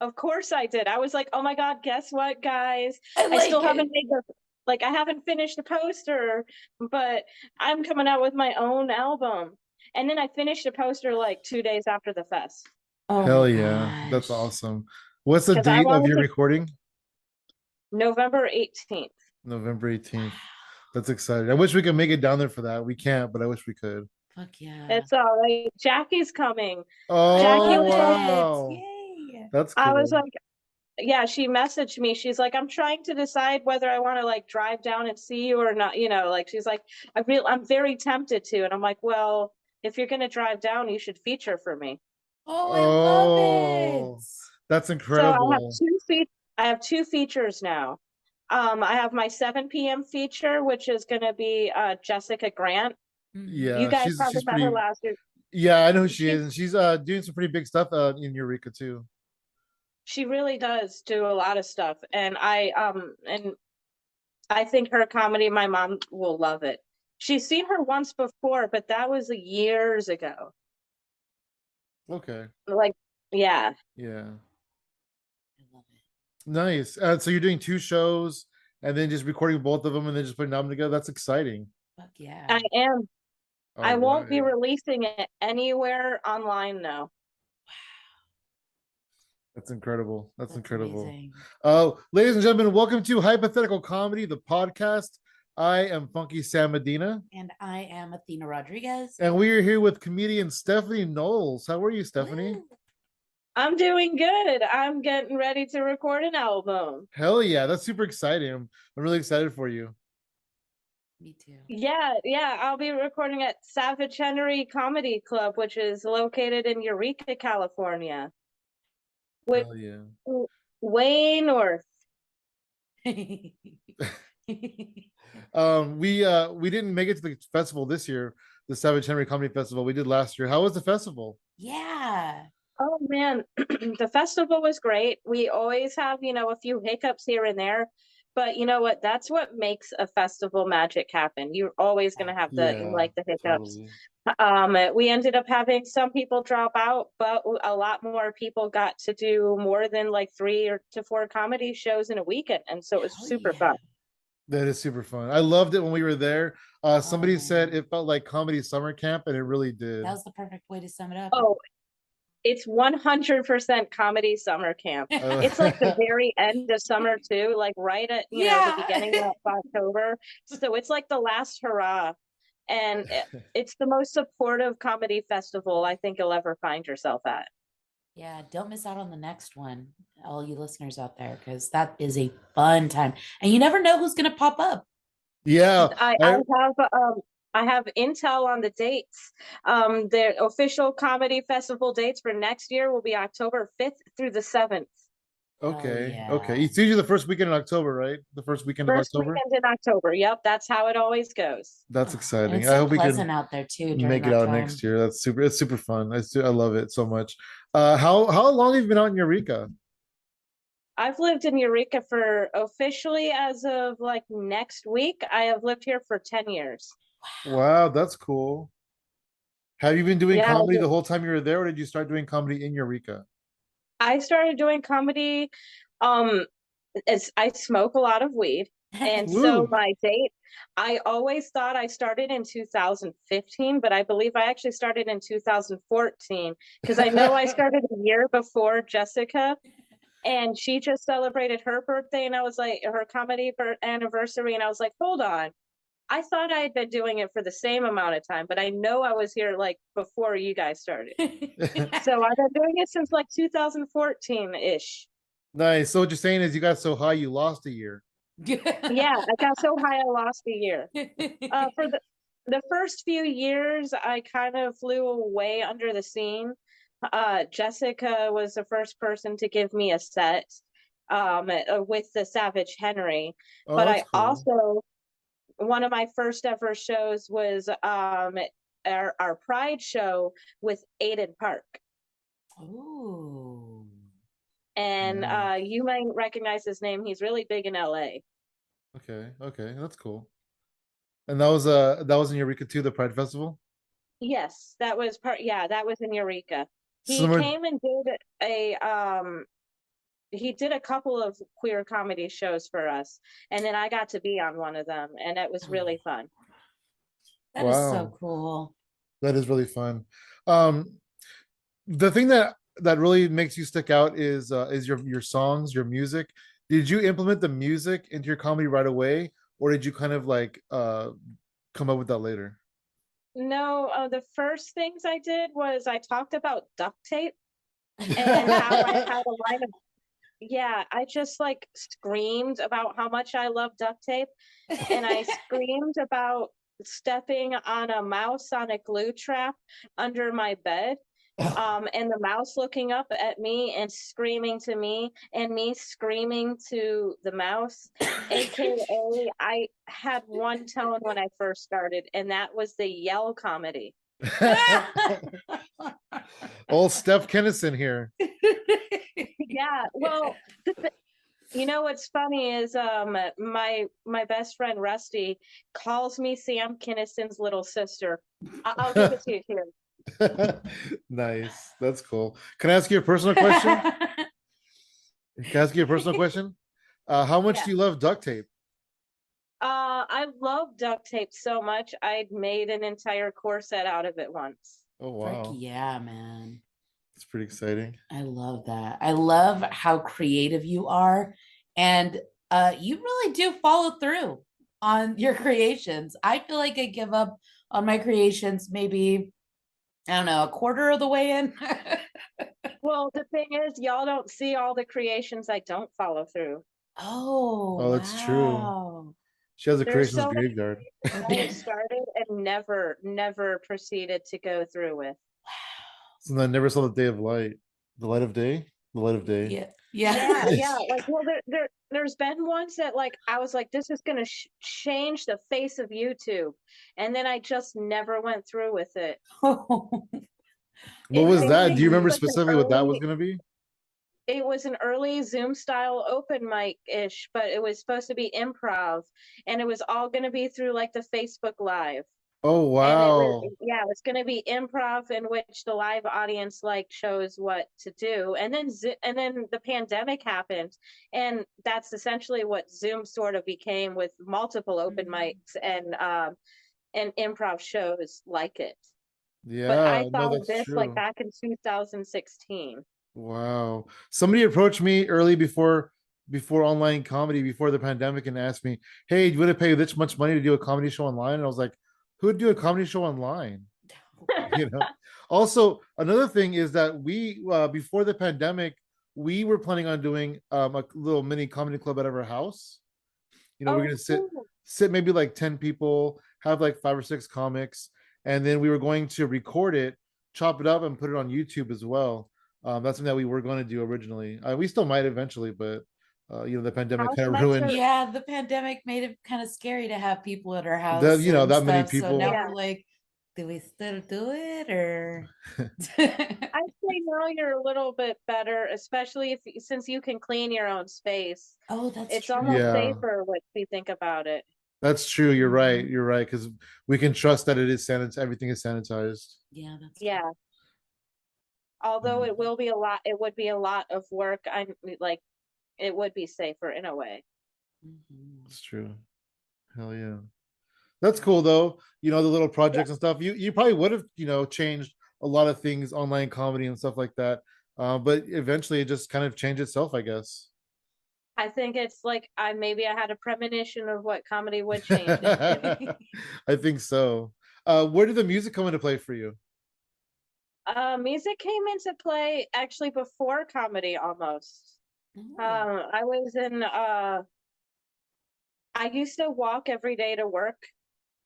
Of course I did. I was like, oh my God, guess what, guys? I I like still it. haven't made I haven't finished the poster, but I'm coming out with my own album. And then I finished the poster like 2 days after the fest Oh my Hell yeah, that's gosh. awesome. What's the because I date of wanted your to recording? November 18th. November 18th. Wow. That's exciting. I wish we could make it down there for that. We can't, but I wish we could. Fuck yeah. It's all right. Jackie's coming. I Jackie Oh love was like, it. wow. Yay. That's I was cool. like, yeah, she messaged me. She's like, I'm trying to decide whether I want to like drive down and see you or not. Like she's like, I'm very tempted to. And I'm like, well, if you're gonna drive down, you should feature for me. Oh, I love it. Oh, that's So incredible. I have two features now. I have my 7 p.m. feature, which is gonna be Jessica Grant. Mhm. You Yeah, guys she's probably met her pretty. last year. Yeah, I know who she She is, and she's doing some pretty big stuff in Eureka too. she really does do a lot of stuff, and I think her comedy, my mom will love it. She's seen her once before, but that was years ago. Okay. Like, yeah, Yeah. I love it. Nice. So you're doing two shows and then just recording both of them and then just putting them together. That's exciting. Fuck yeah. I am. All I won't be right. releasing it anywhere online though. That's incredible. That's That's incredible. amazing. Ladies and gentlemen, welcome to Hypothetical Comedy, the podcast. I am Funky Sam Medina, And I am Athena Rodriguez. and we are here with comedian Stephanie Knowles. How are you, Stephanie? Woo. I'm doing good. I'm getting ready to record an album. Hell yeah, that's super exciting. I'm really excited for you. Me too. Yeah, I'll be recording at Savage Henry Comedy Club, which is located in Eureka, California. Hell yeah. Way north. We didn't make it to the festival this year, the Savage Henry Comedy Festival. We did last year. How was the festival? Yeah. Oh man, the festival was great. We always have, a few hiccups here and there, but you know what? That's what makes a festival magic happen. You're always going to have Yeah, the hiccups. totally. We ended up having some people drop out, but a lot more people got to do more than like 3 or 4 comedy shows in a weekend, and so it was Hell super yeah. fun. That is super fun. I loved it when we were there. Oh Somebody said man. it felt like comedy summer camp, and it really That did. was the perfect way to sum it up. Oh, it's 100% comedy summer camp. It's like the very end of summer too, like right at, the Yeah. beginning of October. So it's like the last hurrah. And it's the most supportive comedy festival I think you'll ever find yourself at. Yeah, don't miss out on the next one, all you listeners out there, because that is a fun time. And you never know who's going to pop up. Yeah, I, I have I have intel on the dates. The official comedy festival dates for next year will be October 5th through the 7th. Hell okay. yeah. It's usually the first weekend in October, right? The first weekend of First October. weekend in October. Yep, that's how it always goes. That's Oh, and exciting. it's I so hope we can pleasant out there too during make it that out time. next year. That's super. It's super fun. I love it so much. How long have you been out in Eureka? I've lived in Eureka for officially as of like next week. I have lived here for 10 years. Wow, that's cool. Have you been doing Yeah, comedy the whole time you were there, or did you start doing comedy in Eureka? I started doing comedy um as I smoke a lot of weed. And so Woo. my date, I always thought I started in 2015, but I believe I actually started in 2014 because I know I started a year before Jessica, and she just celebrated her birthday, and I was like, her comedy anniversary, and I was like, hold on. I thought I had been doing it for the same amount of time, but I know I was here like before you guys started. So I've been doing it since like 2014-ish. Nice. So what you're saying is you got so high you lost a year. Yeah, I got so high I lost a year. For the first few years, I kind of flew away under the scene. Jessica was the first person to give me a set with the Savage Henry. Oh, But that's I cool. also, one of my first ever shows was our Pride show with Aiden Park. Oh, And Nice. you might recognize his name. He's really big in LA. Okay, that's cool. And that was in Eureka too, the Pride Festival. Yes, that was part. Yeah, that was in Eureka. He Similar. came and did a he did a couple of queer comedy shows for us, and then I got to be on one of them, and it was really fun. That is so Wow. cool. That is really fun. The thing that really makes you stick out is your songs, your music. Did you implement the music into your comedy right away, or did you kind of like come up with that later? No, the first things I did was I talked about duct tape and how I had a line of, yeah, I just like screamed about how much I love duct tape, and I screamed about stepping on a mouse on a glue trap under my bed, and the mouse looking up at me and screaming to me, and me screaming to the mouse. AKA, I had one tone when I first started, and that was the yell comedy. Old Steph Kennison here. Yeah, well, you know what's funny is my best friend Rusty calls me Sam Kinnison's little sister. I'll give it to you here. Nice. That's cool. Can I ask you a personal question? Can I ask you a personal question? How much Yeah. do you love duct tape? I love duct tape so much. I made an entire corset out of it once. Oh Frick wow, yeah, man. it's pretty exciting. I love that. I love how creative you are. And you really do follow through on your creations. I feel like I give up on my creations maybe, I don't know, a quarter of the way in. Well, the thing is, y'all don't see all the creations I don't follow through. Oh, Oh, that's true. wow. She has a There's creations so many graveyard. I have started and never proceeded to go through with. So I never saw the day of light. The light of day? The light of day. Yeah. Yeah, Yeah. yeah. Like, well, there's been ones that like I was like, this is gonna change the face of YouTube, and then I just never went through with it. What was It was that? Do you because remember like specifically what that was gonna be? it was an early Zoom style open mic ish, but it was supposed to be improv, and it was all gonna be through like the Facebook Live. Oh And it was, wow. yeah, it was going to be improv in which the live audience like chose what to do, and then and then the pandemic happened, and that's essentially what Zoom sort of became, with multiple open mics and improv shows like it. But Yeah, I no, thought of that's this like true. back in 2016. Wow. Somebody approached me early before online comedy, before the pandemic, and asked me, "Hey, would it pay this much money to do a comedy show online?" And I was like, "Who would do a comedy show online?" You know. Also, another thing is that we before the pandemic, we were planning on doing a little mini comedy club at our house. You know, we're Oh, gonna sit cool. sit maybe like 10 people, have like 5 or 6 comics, and then we were going to record it, chop it up, and put it on YouTube as well. That's something that we were going to do originally. We still might eventually, but the pandemic House kind of mics ruined are, Yeah, the pandemic made it kind of scary to have people at our the house you know and that many stuff. So now people. yeah. we're like, do we still do it or? I'd say now you're a little bit better, especially if since you can clean your own space. Oh, that's It's almost Yeah, true. safer what you think about it. that's true. You're right. Mhm. You're right, because we can trust that it is sanitized. Everything is sanitized. Yeah, that's true. Yeah. Although Mhm. it will be a lot, it would be a lot of work. I'm like, it would be safer in a way. Mhm. It's true. Hell yeah. That's cool though. The little Yeah. projects and stuff. You probably would have changed a lot of things, online comedy and stuff like that. But eventually, it just kind of changed itself, I guess. I think it's like I had a premonition of what comedy would change into. I think so. Where did the music come into play for you? Music came into play actually before comedy almost. Oh. I was in I used to walk every day to work,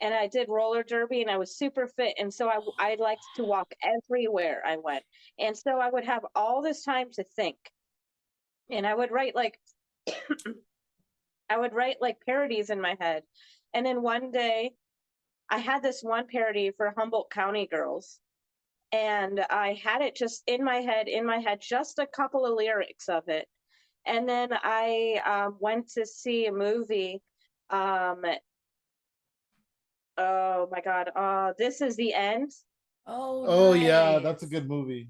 and I did roller derby, and I was super fit, and so I liked to walk everywhere I went. And so I would have all this time to think, and I would write like parodies in my head. And then one day I had this one parody for Humboldt County Girls, and I had it just in my head, just a couple of lyrics of it. And then I went to see a movie. Um, oh my God, This Is the End. Oh, Oh yeah, that's a nice. good movie.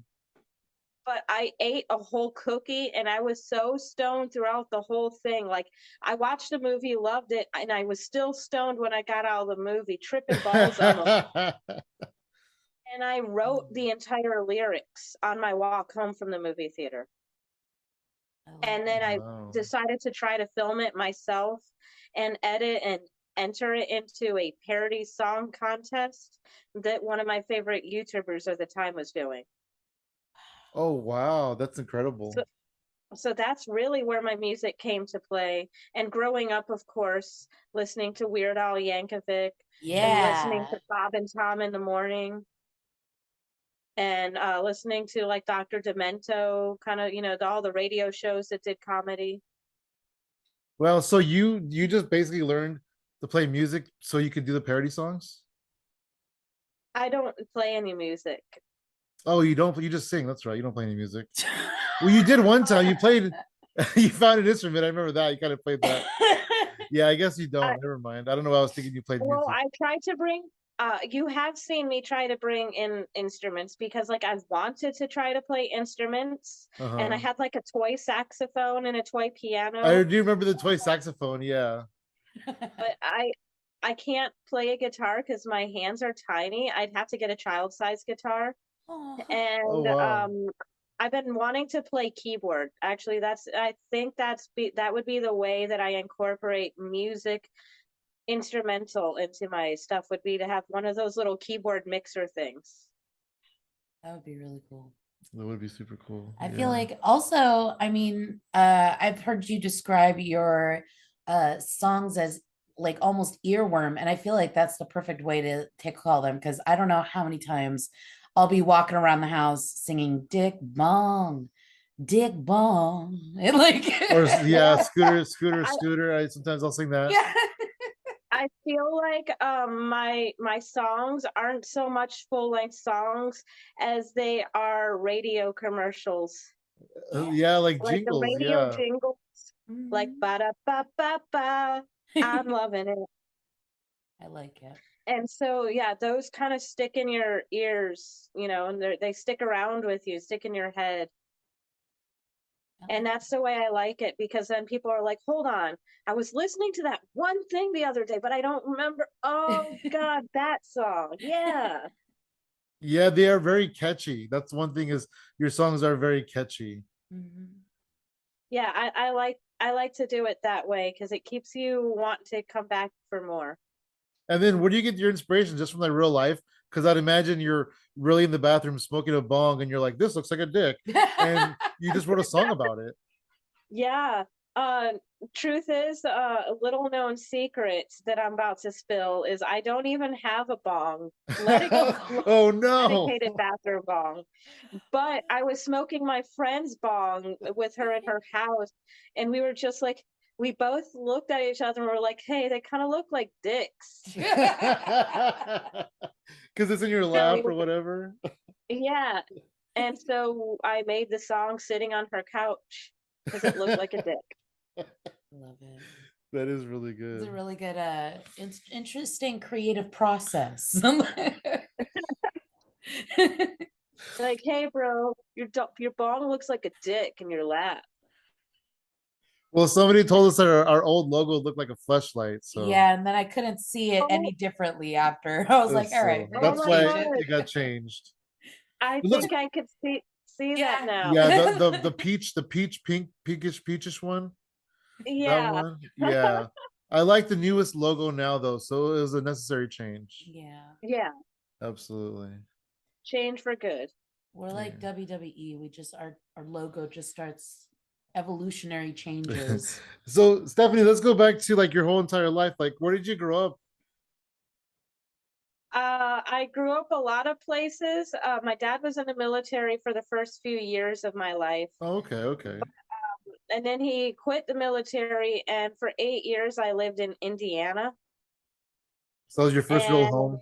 but I ate a whole cookie and I was so stoned throughout the whole thing. Like I watched the movie, loved it, and I was still stoned when I got out of the movie, tripping balls on the. And I wrote the entire lyrics on my walk home from the movie theater. I love And then I Wow. decided to try to film it myself and edit and enter it into a parody song contest that one of my favorite YouTubers at the time was doing. Oh wow, that's incredible. So, so that's really where my music came to play. And growing up, of course, listening to Weird Al Yankovic and listening Yeah. to Bob and Tom in the morning and listening to like Dr. Demento, kind of, all the radio shows that did comedy. Well, so you just basically learned to play music so you could do the parody songs? I don't play any music. Oh, you don't, you just sing. That's right. You don't play any music. Well, you did one time. You played you found an instrument. I remember that. You kind of played that. Yeah, I guess you don't. I, Never mind. I don't know why I was thinking you played well, music. I tried to bring. You have seen me try to bring in instruments because, like, I've wanted to try to play instruments, and I Uh-huh. had like a toy saxophone and a toy I piano, do remember the toy saxophone. Yeah. but I can't play a guitar because my hands are tiny. I'd have to get a child-sized guitar, Oh, Oh and wow. I've been wanting to play keyboard. Actually, I think that would be the way that I incorporate music instrumental into my stuff would be to have one of those little keyboard mixer things. that would be really cool. That would be super cool. I Yeah. feel like also, I mean, I've heard you describe your songs as like almost earworm, and I feel like that's the perfect way to call them because I don't know how many times I'll be walking around the house singing Dick Bong, and like Or yeah, Well, I scooter. I sometimes I'll sing that. yeah. I feel like my songs aren't so much full length songs as they are radio commercials, Yeah. Yeah, like like the jingles. radio Yeah. jingles, like Mhm. ba da ba ba ba. I'm loving it. I like it. And so yeah, those kind of stick in your ears, and they stick around with you, stick in your head. I And like that's the way I like it because then people are like, hold on, I was listening to that one thing the other day, but I don't remember. Oh God, that song. Yeah. Yeah, they are very catchy. That's one thing is your songs are very catchy. Mhm. Yeah, I like to do it that way because it keeps you want to come back for more. And then where do you get your inspiration? Just from like real life? Because I'd imagine you're really in the bathroom smoking a bong and you're like, this looks like a dick. And you just wrote a song about it. Yeah. Uh, truth is, a little known secret that I'm about to spill is I don't even have a bong. Let it go slow, Oh no. dedicated bathroom bong. But I was smoking my friend's bong with her in her house, and we were just like, we both looked at each other and were like, hey, they kind of look like dicks. Because it's in your lap So or whatever. yeah. And so I made the song sitting on her couch because it looked like a dick. Love it. That is really It's good. a really good, interesting creative process. Like, hey, bro, your bong looks like a dick in your lap. Well, somebody told us that our old logo looked like a fleshlight, so Yeah, and then I couldn't see it Oh, any differently after. I was like, all right, so we're oh gonna that's my why change God. it. it got changed. I It looks, think I could see that Yeah. now. yeah, the peach pinkish one. That Yeah. one, yeah. I like the newest logo now though, so it was a necessary change. Yeah. Yeah. Absolutely. Change for good. We're like Yeah. WWE. We just our logo just starts evolutionary changes. So Stephanie, let's go back to like your whole entire life. Like, where did you grow up? I grew up a lot of places. My dad was in the military for the first few years of my life. Oh, okay, okay. And then he quit the military, and for 8 years I lived in Indiana. So that was your first real And home,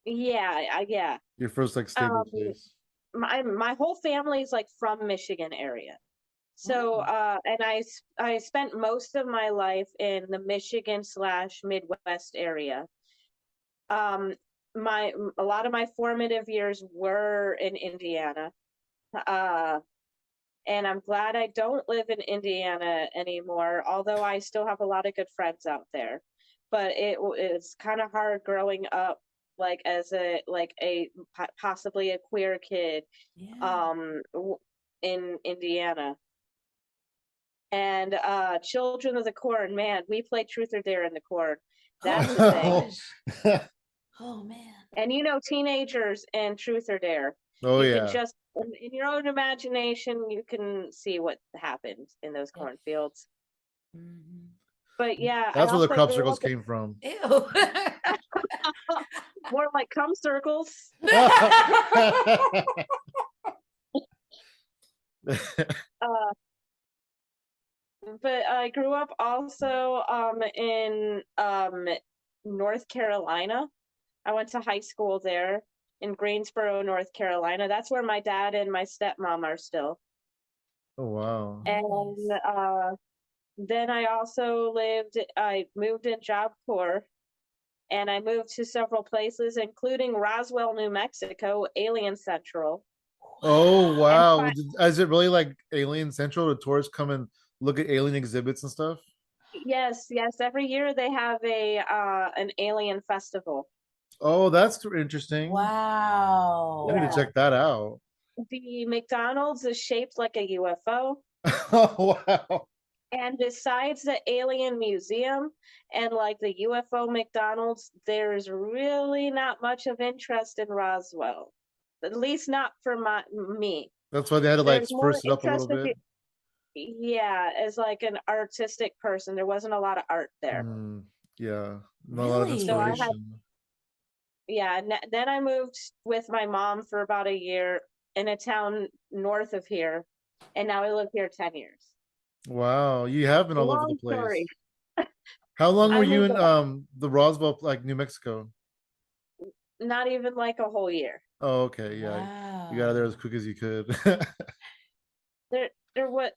yeah. your first like stable Um, place. my whole family's like from Michigan area. So, Oh, and I spent most of my life in the Michigan / Midwest area. Um, a lot of my formative years were in Indiana. Uh, and I'm glad I don't live in Indiana anymore, although I still have a lot of good friends out there. But it's kind of hard growing up like as a possibly a queer kid Yeah. in Indiana. And Children of the Corn, man, we play Truth or Dare in the Corn. That's Oh the thing. gosh. Oh man. And teenagers and Truth or Dare. Oh You can yeah. just in your own imagination, you can see what happens in those Yeah. cornfields. Mhm. But yeah, I That's where the also crop grew circles up came from. Ew. more like cum circles. Uh, but I grew up also in North Carolina. I went to high school there in Greensboro, North Carolina. That's where my dad and my stepmom are still. Oh wow. And Nice. then I moved in Job Corps, and I moved to several places, including Roswell, New Mexico, Alien Central. Oh And wow. Is it really like Alien Central? The tourists come and look at alien exhibits and stuff? yes, yes, every year they have a an alien festival. Oh, that's interesting. I need to Yeah. Wow. check that out. The McDonald's is shaped like a UFO. Oh wow. And besides the alien museum and like the UFO McDonald's, there's really not much of interest in Roswell. At least not for me. That's why they had to like There's more spruce it up a little interest bit. yeah, as like an artistic person. There wasn't a lot of art there. Mm, yeah, not a lot of So I Really? had inspiration. yeah, then I moved with my mom for about a year in a town north of here, and now I live here 10 years. Wow, you have been all over the Long place. story. How long were I you moved in the Roswell, like New Mexico? not even like a whole year. Oh, okay, yeah. You got out of there Wow. as quick as you could. There was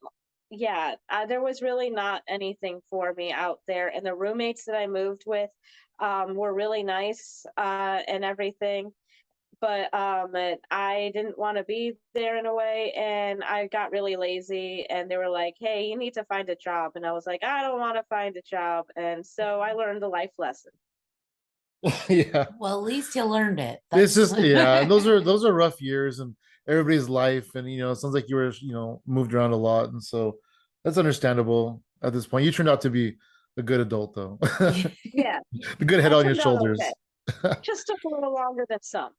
yeah, there was really not anything for me out there, and the roommates that I moved with were really nice and everything, but I didn't want to be there in a way, and I got really lazy, and they were like, "Hey, you need to find a job," and I was like, "I don't want to find a job," and so I learned the life lesson. Yeah. Well, at least you learned it. It's That's just yeah, and those are rough years and everybody's life, and it sounds like you were moved around a lot, and so that's understandable at this point. You turned out to be a good adult though. Yeah, The good head I on your turned out okay. shoulders. Just took a little longer than some.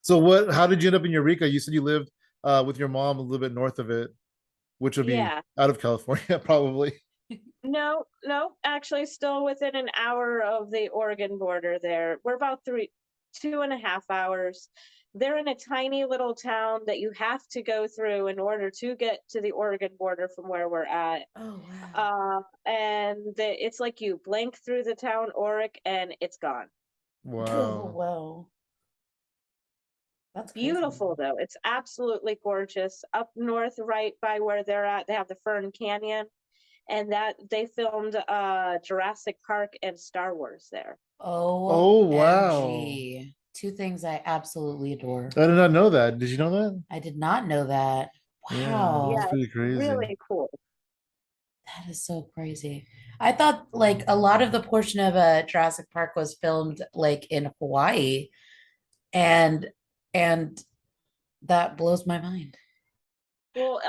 So how did you end up in Eureka? You said you lived with your mom a little bit north of it, which would be Yeah. out of California, probably. No, no, actually still within an hour of the Oregon border there. We're about 2.5 hours. They're in a tiny little town that you have to go through in order to get to the Oregon border from where we're at. oh wow. It's like you blink through the town Oric and it's gone. Oh Wow. wow. That's crazy. Beautiful though. It's absolutely gorgeous. Up north, right by where they're at, they have the Fern Canyon, and that they filmed Jurassic Park and Star Wars there. Oh wow. OMG. Two things I absolutely adore. I did not know that. Did you know that? I did not know that. Yeah, Yeah, that's Wow. pretty it's crazy. really cool. That is so crazy. I thought like a lot of the portion of Jurassic Park was filmed like in Hawaii, and and that blows my mind. Well,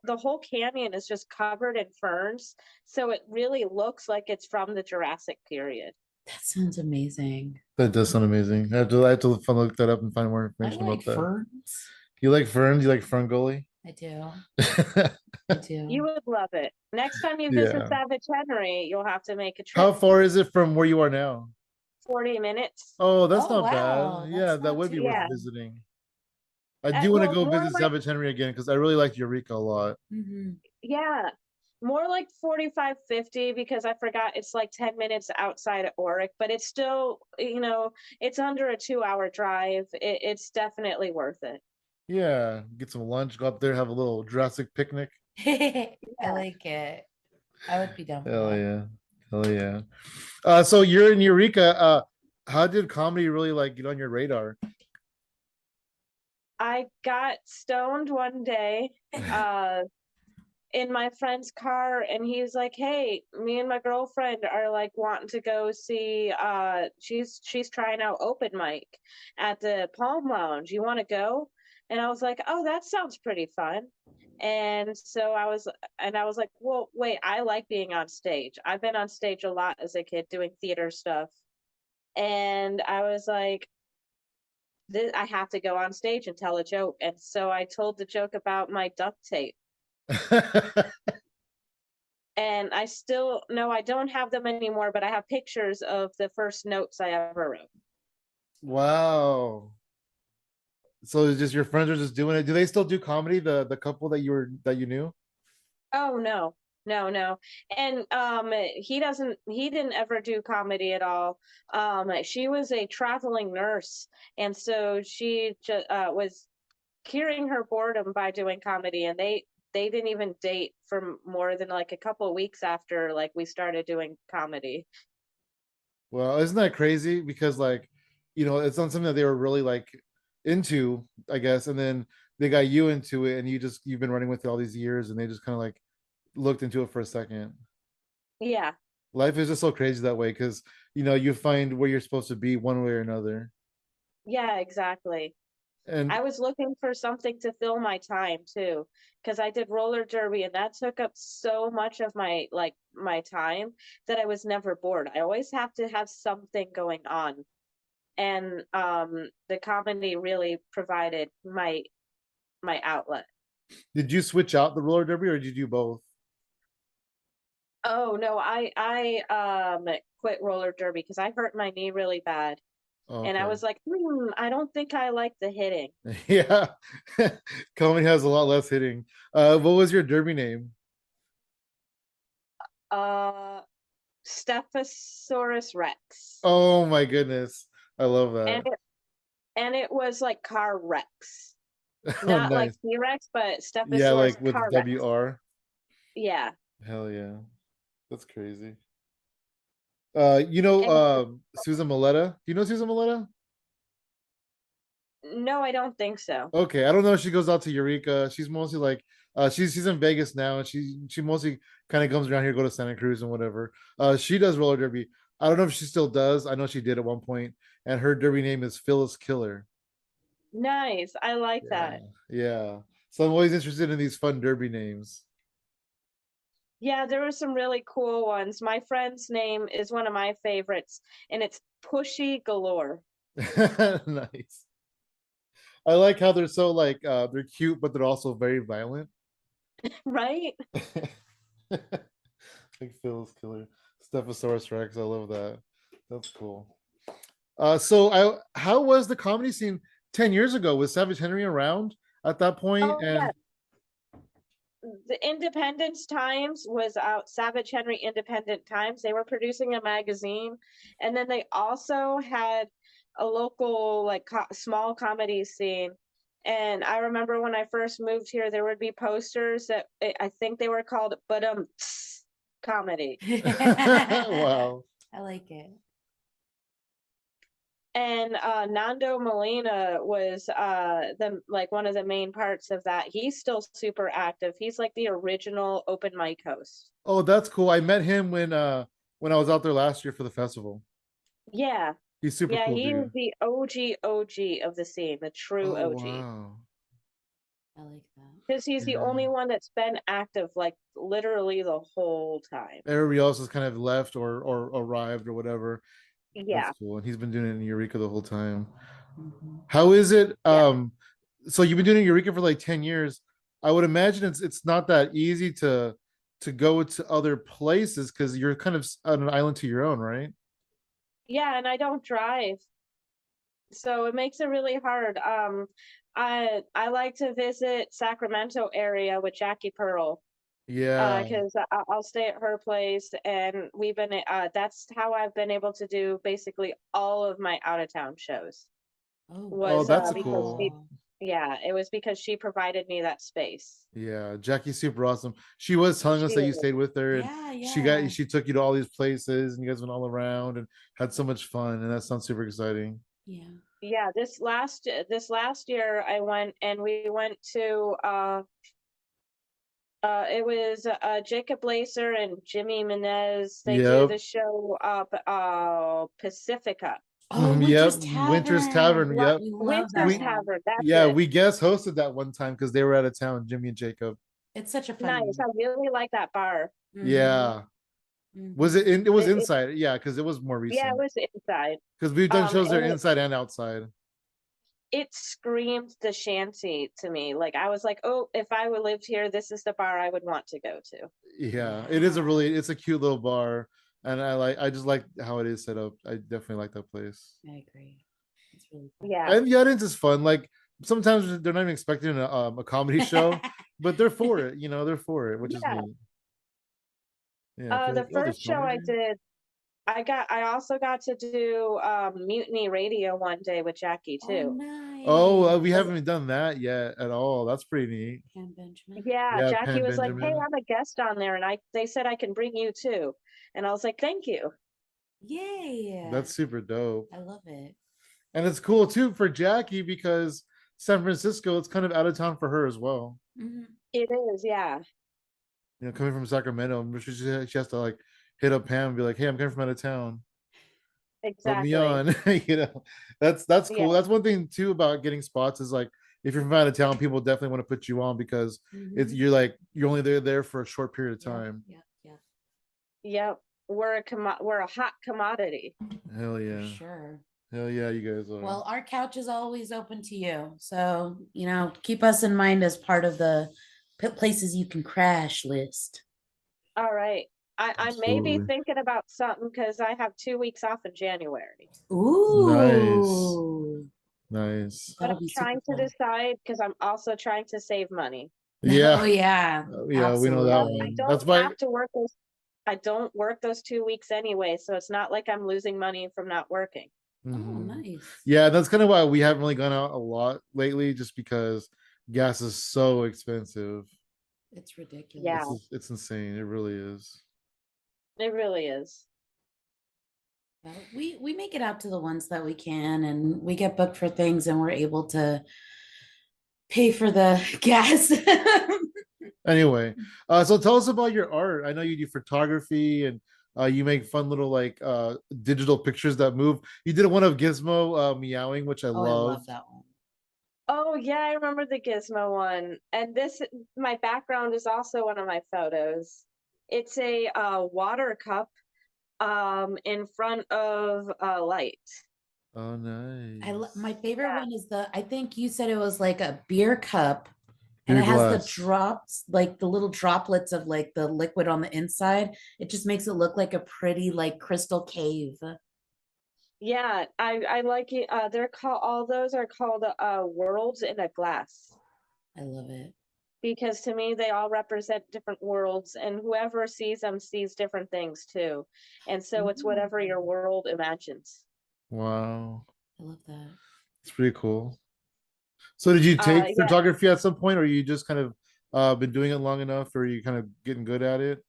the whole canyon is just covered in ferns, so it really looks like it's from the Jurassic period. That sounds amazing. That does sound amazing. I have to look that up and find more I information like about that. ferns. You like ferns? You like fern gully? I do. I do. You would love it. Next time you visit Yeah. Savage Henry, you'll have to make a How trip. far is it from where you are now? 40 minutes. Oh, that's Oh not bad. wow, Yeah, that's that not would too be worth Yeah. bad. visiting. I do want to Well, go more visit like Savage Henry again because I really liked Eureka a lot. Mhm. yeah, more like 45, 50 because I forgot it's like 10 minutes outside of Oric, but it's still, it's under a 2-hour drive. It's definitely worth it. Yeah, get some lunch, go up there, have a little Jurassic picnic. I Yeah. like it. I would be down for Hell that. yeah. Hell yeah. So you're in Eureka. How did comedy really like get on your radar? I got stoned one day, in my friend's car, and he's like, "Hey, me and my girlfriend are like wanting to go see she's trying out open mic at the Palm Lounge. You want to go?" And I was like, "Oh, that sounds pretty fun." And so I was like, "Well, wait, I like being on stage. I've been on stage a lot as a kid doing theater stuff." And I was like, I have to go on stage and tell a joke. And so I told the joke about my duct tape. And I still, no, I don't have them anymore, but I have pictures of the first notes I ever wrote. Wow. So it's just your friends are just doing it. Do they still do comedy? The couple that you knew? Oh no, no, no. And he didn't ever do comedy at all. She was a traveling nurse, and so she just was curing her boredom by doing comedy, and they didn't even date for more than like a couple of weeks after like we started doing comedy. Well, isn't that crazy? Because like, it's not something that they were really like into, I guess, and then they got you into it, and you've been running with it all these years, and they just kind of like looked into it for a second. Yeah, Life is just so crazy that way because you find where you're supposed to be one way or another. yeah, exactly. And I was looking for something to fill my time too, because I did roller derby and that took up so much of my time that I was never bored. I always have to have something going on. And the comedy really provided my outlet. did you switch out the roller derby or did you do both? Oh no, I quit roller derby because I hurt my knee really bad. Oh, And I okay. was like, I don't think I like the hitting. Yeah. Comedy has a lot less hitting. What was your derby name? Uh Stephosaurus Rex. Oh my goodness. I love And that. and it was like car Rex, Oh, not like nice. T-Rex, but Yeah, Stephosaurus like with car Rex. WR. Yeah. Hell yeah. That's crazy. And Susan Maleta. Do you know Susan Maleta? no, I don't think so. Okay, I don't know if she goes out to Eureka. She's mostly like she's in Vegas now, and she mostly kind of comes around here, go to Santa Cruz and whatever. She does roller derby. I don't know if she still does. I know she did at one point, and her derby name is Phyllis Killer. Nice. I like Yeah, that. yeah. So I'm always interested in these fun derby names. Yeah, there were some really cool ones. My friend's name is one of my favorites, and it's Pushy Galore. Nice. I like how they're so like they're cute, but they're also very violent. Right? Like Phyllis Killer, Stephosaurus Rex. I love that. That's cool. So how was the comedy scene 10 years ago? Was Savage Henry around at that point? Oh yeah. And The Independence Times was out, Savage Henry Independent Times. They were producing a magazine, and then they also had a local like small comedy scene. And I remember when I first moved here, there would be posters that I think they were called "But comedy." wow. I like it. And Nando Molina was the like one of the main parts of that. He's still super active. He's like the original open mic host. Oh, that's cool. I met him when I was out there last year for the festival. Yeah. He's super Yeah, cool he is dude. the OG of the scene, the true Oh OG. wow. I like that. Because he's the Yeah. only one that's been active like literally the whole time. Everybody else has kind of left or arrived or whatever. That's Yeah. cool. And he's been doing it in Eureka the whole time. Mhm. How is it? Yeah. So you've been doing Eureka for like 10 years. I would imagine it's not that easy to go to other places because you're kind of on an island to your own, right? Yeah, and I don't drive. So it makes it really hard. I like to visit Sacramento area with Jackie Pearl. Yeah. Because I'll stay at her place, and we've been. That's how I've been able to do basically all of my out of town shows. Oh, Oh, Was that's because she, cool. wow. yeah, it was because she provided me that space. Yeah, Jackie's super awesome. She was telling us She that you is. stayed with her and Yeah, yeah. she took you to all these places and you guys went all around and had so much fun and that sounds super exciting. Yeah, this last year I went and we went to it was Jacob Lacer and Jimmy Menez. They do Yep. the show Pacifica. Oh, Yep. Winter's Winter's Tavern. Yep. We love that Winter's We one. Tavern, that's yeah, it. we guest hosted that one time because they were out of town, Jimmy and Jacob. It's such a fun Nice. I one. really like that bar. Yeah. Was Mhm. it in? It was It inside. Yeah, because it was more yeah, it recent. was inside. Because we've done shows there And inside and outside. it screamed the shanty to me. Like I was like, oh, if I would lived here, this is the bar I would want to go to. Yeah, it is it's a cute little bar, and I just like how it is set up. I definitely like that place. I agree. It's really fun. Yeah. And the audience is fun. Like sometimes they're not even expecting a comedy show, but they're for it. You know, they're for it, which is Yeah. neat. Yeah. The Like, first there's show I comedy there. did, I also got to do Mutiny Radio one day with Jackie Oh, too. Oh, nice. we haven't done that yet at all. That's pretty neat. Pam Benjamin. Yeah, Yeah, Jackie Pan was like, "Hey, Benjamin. I'm a guest on there," and they said I can bring you too, and I was like, "Thank you." Yay. That's super dope. I love it. And it's cool too for Jackie because San Francisco, it's kind of out of town for her as well. It is, yeah. You know, coming from Sacramento, she has to like hit up Pam and be like, "Hey, I'm coming from out of town. Put me Exactly. on." You know, that's Yeah. cool. That's one thing too about getting spots is like if you're from out of town, people definitely want to put you on because it's you're only there for a short period of time. Yep. We're a hot commodity. Hell yeah. For sure. Hell yeah, you guys are. Well, our couch is always open to you. So, keep us in mind as part of the places you can crash list. All right. I may be Absolutely. thinking about something because I have 2 weeks off in January. Ooh. Nice. But That'll I'm be super trying to fun. decide because I'm also trying to save money. Yeah. Oh, yeah. Yeah, we know that Absolutely. I one. don't That's why have to work those. I don't work those 2 weeks anyway, so it's not like I'm losing money from not working. Oh, nice. Yeah, that's kind of why we haven't really gone out a lot lately, just because gas is so expensive. It's ridiculous. Yeah. It's insane. It really is. It really is. Well, we make it out to the ones that we can, and we get booked for things, and we're able to pay for the gas. Anyway, so tell us about your art. I know you do photography and you make fun little like digital pictures that move. You did one of Gizmo meowing, which I I love. love that one. Oh yeah, I remember the Gizmo one. And my background is also one of my photos. It's a water cup in front of a light. Oh, nice. My favorite one is I think you said it was like a beer cup, and Beer it has glass. the drops, like the little droplets of like the liquid on the inside. It just makes it look like a pretty like crystal cave. Yeah, I like it. All those are called worlds in a glass. I love it. Because to me they all represent different worlds, and whoever sees them sees different things too. And so it's whatever your world imagines. Wow. I love that. It's pretty cool. So did you take Yeah. photography at some point, or you just kind of been doing it long enough, or you kind of getting good at it?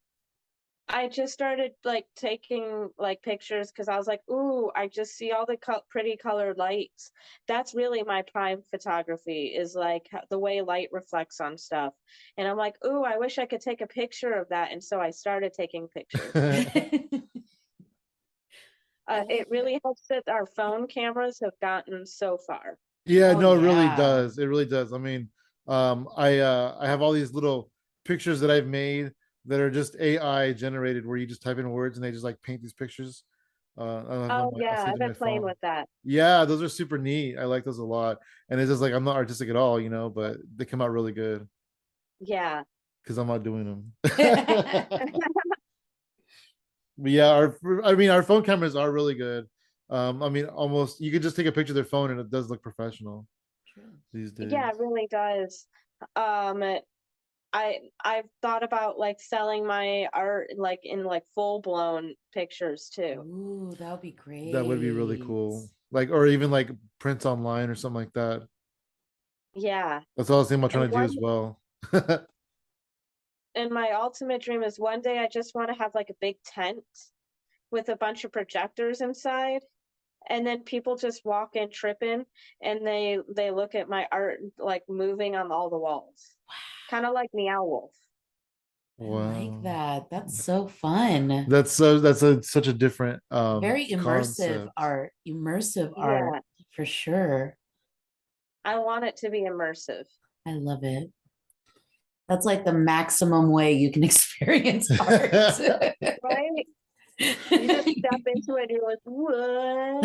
I just started like taking like pictures because I was like, ooh, I just see all the pretty colored lights. That's really my prime photography, is like the way light reflects on stuff. And I'm like, ooh, I wish I could take a picture of that. And so I started taking pictures. It really helps that our phone cameras have gotten so far. Yeah, Oh, no, it really yeah. does. It really does. I mean, I have all these little pictures that I've made that are just AI generated, where you just type in words and they just like paint these pictures. I don't know, Oh I'll yeah, save I've them on been my playing phone. with that. Yeah, those are super neat. I like those a lot. And it's just like I'm not artistic at all, but they come out really good Yeah. because I'm not doing them. But yeah, our phone cameras are really good. I mean, almost you could just take a picture of their phone and it does look professional these days. Yeah, it really does. I've thought about like selling my art like in like full blown pictures too. Ooh, that would be great. That would be really cool. Like, or even like prints online or something like that. Yeah. That's all I was thinking about trying And to do as well. and my ultimate dream is one day I just want to have like a big tent with a bunch of projectors inside. and then people just walk in tripping, and they look at my art like moving on all the walls, kind of like Meow Wolf. I like Wow. that. That's so fun. Such a different Very immersive concept. art, immersive art Yeah, for sure. I want it to be immersive. I love it. That's like the maximum way you can experience art. Right? You just step into it and you're like, what?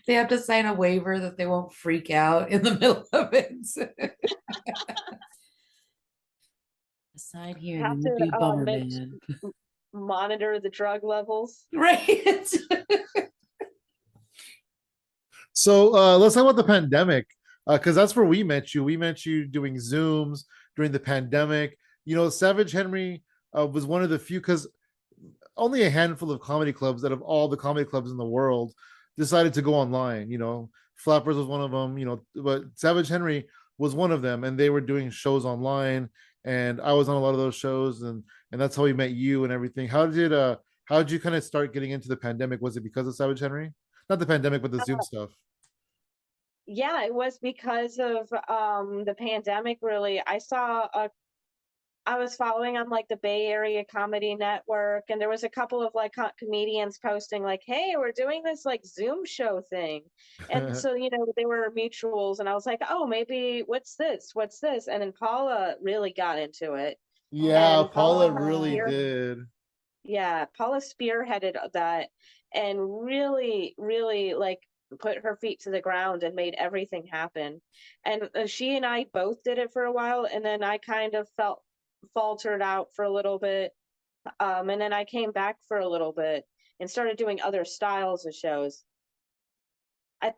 They have to sign a waiver that they won't freak out in the middle of it. Aside here, Have you to would be bummer make man. monitor the drug levels. Right. So let's talk about the pandemic, because that's where we met you. We met you doing Zooms during the pandemic. You know, Savage Henry was one of the few, because only a handful of comedy clubs out of all the comedy clubs in the world decided to go online. You know, Flappers was one of them. You know, but Savage Henry was one of them, and they were doing shows online. And I was on a lot of those shows, and that's how we met you and everything. How did you kind of start getting into the pandemic? Was it because of Savage Henry? Not the pandemic, but the Zoom stuff. Yeah, it was because of the pandemic really. I was following on like the Bay Area Comedy Network, and there was a couple of like comedians posting like, "Hey, we're doing this like Zoom show thing," and so they were mutuals, and I was like, "Oh, maybe what's this? What's this?" And then Paula really got into it, Yeah, and Paula really Oh, did. yeah, Paula spearheaded that and really, really like put her feet to the ground and made everything happen. And she and I both did it for a while, and then I kind of felt faltered out for a little bit. And then I came back for a little bit and started doing other styles of shows. I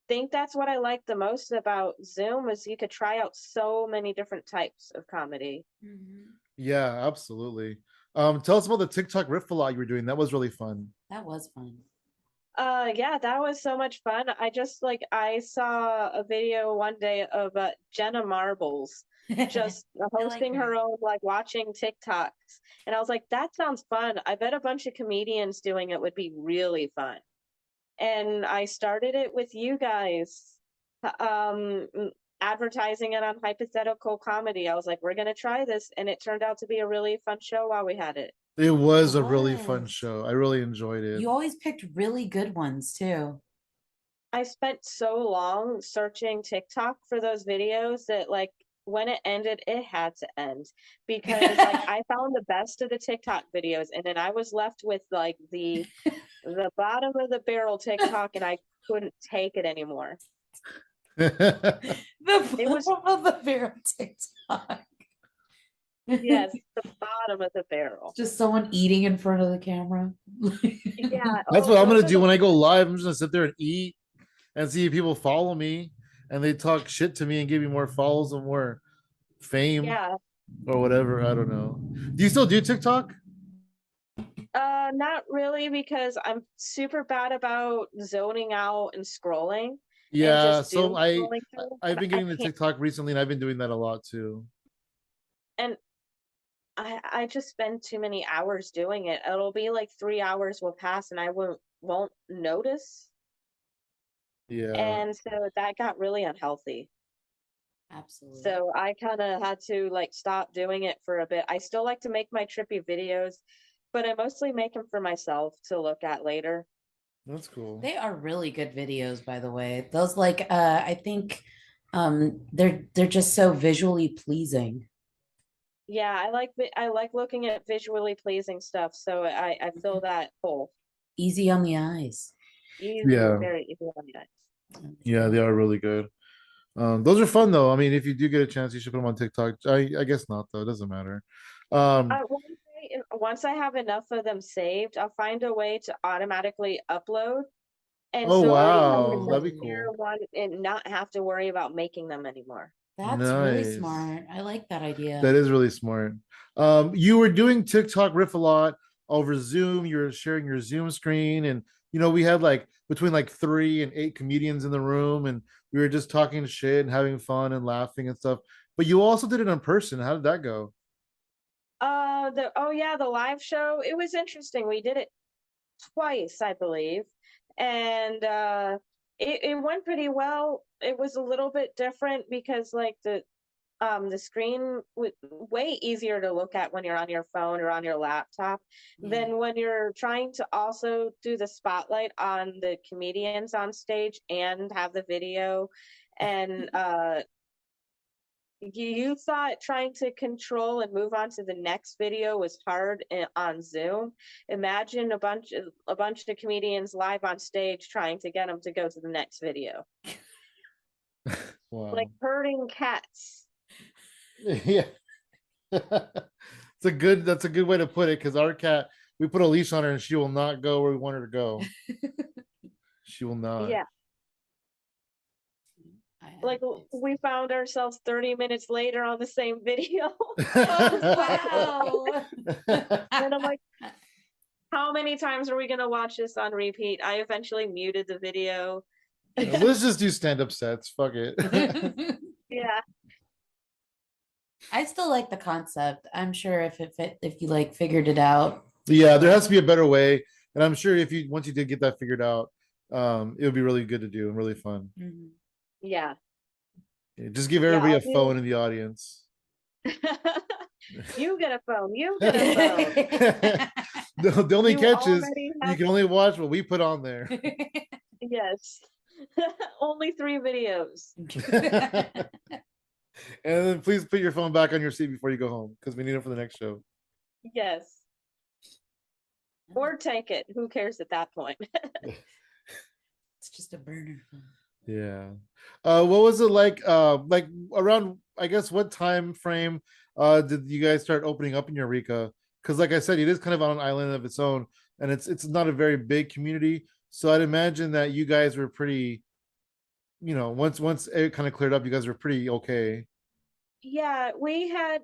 think that's what I like the most about Zoom is you could try out so many different types of comedy. mhm. Yeah, absolutely. Tell us about the TikTok riff a lot you were doing. That was really fun. That was fun. Yeah, that was so much fun. I saw a video one day of Jenna Marbles just I like hosting her. her own like watching TikToks. And I was like, that sounds fun. I bet a bunch of comedians doing it would be really fun. And I started it with you guys. Advertising it on Hypothetical Comedy. I was like, we're gonna try this, and it turned out to be a really fun show while we had it. It It was a really fun was. show. I really enjoyed it. You always picked really good ones too. I spent so long searching TikTok for those videos that like when it ended, it had to end because like I found the best of the TikTok videos and then I was left with like the bottom of the barrel TikTok and I couldn't take it anymore. The It was bottom of the barrel TikTok. yes, the bottom of the barrel. Just someone eating in front of the camera. Yeah, That's oh, what I'm those gonna are do the when I go live. I'm just gonna sit there and eat and see if people follow me and they talk shit to me and give me more follows and more fame yeah. or whatever. I don't know. Do you still do TikTok? Not really because I'm super bad about zoning out and scrolling and Yeah, just so doom I scrolling through I've and been I getting the can't TikTok recently and I've been doing that a lot too. and I just spend too many hours doing it. It'll be like 3 hours will pass and I won't notice. Yeah. And so that got really unhealthy. Absolutely. So I kind of had to like stop doing it for a bit. I still like to make my trippy videos, but I mostly make them for myself to look at later. That's cool. They are really good videos, by the way. Those like I think they're just so visually pleasing. Yeah, I like looking at visually pleasing stuff, so I fill that hole. Easy on the eyes. Easy, Yeah. very easy on the eyes. Yeah, they are really good. Those are fun though. I mean, if you do get a chance, you should put them on TikTok. I guess not though. It doesn't matter. Um, Once I have enough of them saved, I'll find a way to automatically upload. And oh so I have wow, like that'd a be spare cool. one and not have to worry about making them anymore. That's really Nice. smart. I like that idea. That is really smart. You were doing TikTok riff a lot over Zoom. You're sharing your Zoom screen, and we had like between like 3 and 8 comedians in the room, and we were just talking shit and having fun and laughing and stuff. But you also did it in person. How did that go? The live show. It was interesting. We did it twice, I believe, and it went pretty well. It was a little bit different because like the screen was way easier to look at when you're on your phone or on your laptop than when you're trying to also do the spotlight on the comedians on stage and have the video. And you thought trying to control and move on to the next video was hard on Zoom. Imagine a bunch of comedians live on stage trying to get them to go to the next video. Wow. Like herding cats. Yeah. That's a good way to put it, because our cat, we put a leash on her and she will not go where we want her to go. She will not. Yeah. Like we found ourselves 30 minutes later on the same video. Oh, wow. And I'm like, how many times are we gonna watch this on repeat? I eventually muted the video. Let's just do stand-up sets. Fuck it. Yeah. I still like the concept. I'm sure if you like figured it out. Yeah, there has to be a better way. And I'm sure if you once you did get that figured out, it would be really good to do and really fun. Mhm. Yeah. Just give everybody I'll a phone in the audience. You get a phone. You get a phone. The only You catch is already you have- can only watch what we put on there. Yes. Only 3 videos. And then please put your phone back on your seat before you go home, because we need it for the next show. Yes. Or take it. Who cares at that point? It's just a burner phone. Yeah. What was it like around, I guess, what time frame did you guys start opening up in Eureka? Because like I said, it is kind of on an island of its own, and it's not a very big community. So I'd imagine that you guys were pretty, once it kind of cleared up, you guys were pretty okay. Yeah, we had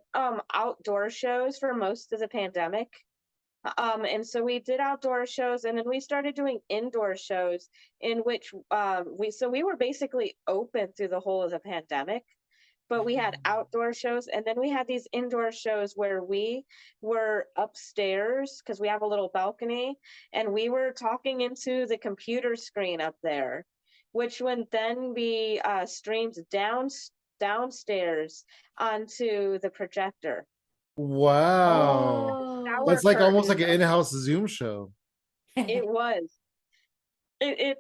outdoor shows for most of the pandemic. And so we did outdoor shows, and then we started doing indoor shows in which we were basically open through the whole of the pandemic, but we had outdoor shows, and then we had these indoor shows where we were upstairs because we have a little balcony, and we were talking into the computer screen up there, which would then be streamed downstairs onto the projector. Wow. Oh. That's like almost like an in-house Zoom show. It was. It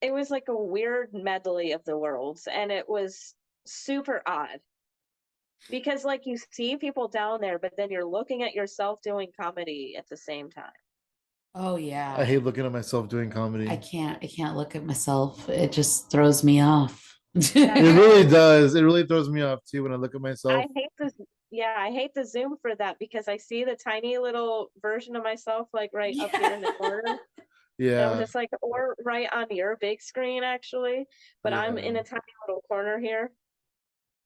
was like a weird medley of the worlds, and it was super odd because like you see people down there, but then you're looking at yourself doing comedy at the same time. Oh yeah. I hate looking at myself doing comedy. I can't look at myself. It just throws me off. It really does. It really throws me off too when I look at myself. I hate the Zoom for that because I see the tiny little version of myself like right up here in the corner. Yeah. I'm just like, or right on your big screen actually, but I'm in a tiny little corner here.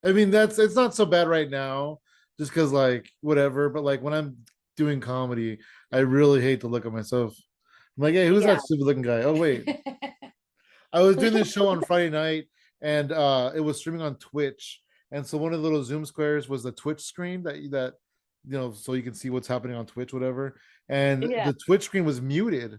I mean, it's not so bad right now, just because like whatever. But like when I'm doing comedy, I really hate to look at myself. I'm like, hey, who's that stupid looking guy? Oh wait, I was doing this show on Friday night, and it was streaming on Twitch. And so one of the little Zoom squares was the Twitch screen that so you can see what's happening on Twitch, whatever. And the Twitch screen was muted.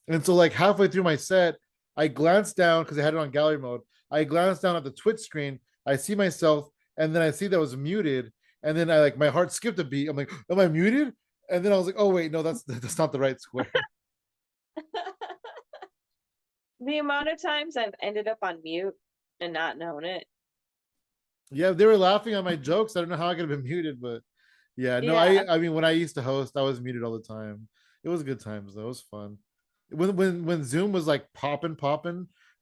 And so like halfway through my set, I glanced down because I had it on gallery mode. I glanced down at the Twitch screen. I see myself, and then I see that it was muted. And then my heart skipped a beat. I'm like, am I muted? And then I was like, oh wait, no, that's not the right square. The amount of times I've ended up on mute and not known it. Yeah, they were laughing at my jokes. I don't know how I could have been muted, but yeah, no, I mean, when I used to host, I was muted all the time. It was good times though. It was fun. When Zoom was like popping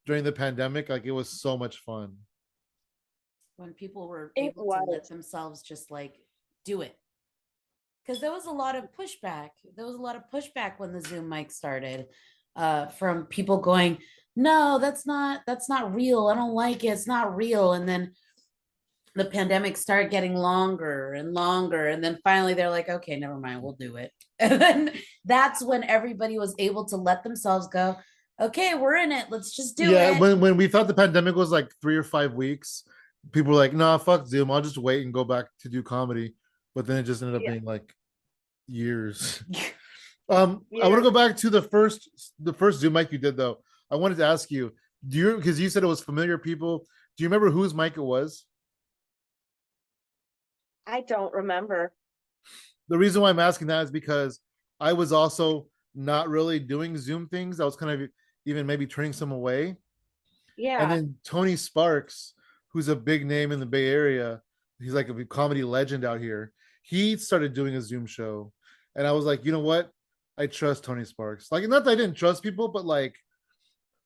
during the pandemic, like it was so much fun. When people were able to let themselves just like do it. Because there was a lot of pushback. There was a lot of pushback when the Zoom mic started, from people going, no, that's not real. I don't like it. It's not real. And then the pandemic started getting longer and longer. And then finally they're like, okay, never mind, we'll do it. And then that's when everybody was able to let themselves go, okay, we're in it. Let's just do it. Yeah, when we thought the pandemic was like 3 or 5 weeks, people were like, nah, fuck Zoom. I'll just wait and go back to do comedy. but then it just ended up Yeah. being like years. Yeah. I want to go back to the first Zoom mic you did though. I wanted to ask you, because you said it was familiar people. Do you remember whose mic it was? I don't remember. The reason why I'm asking that is because I was also not really doing Zoom things. I was kind of even maybe turning some away. And Yeah. then Tony Sparks, who's a big name in the Bay Area, he's like a comedy legend out here. He started doing a Zoom show. And I was like, you know what? I trust Tony Sparks. Like, not that I didn't trust people, but like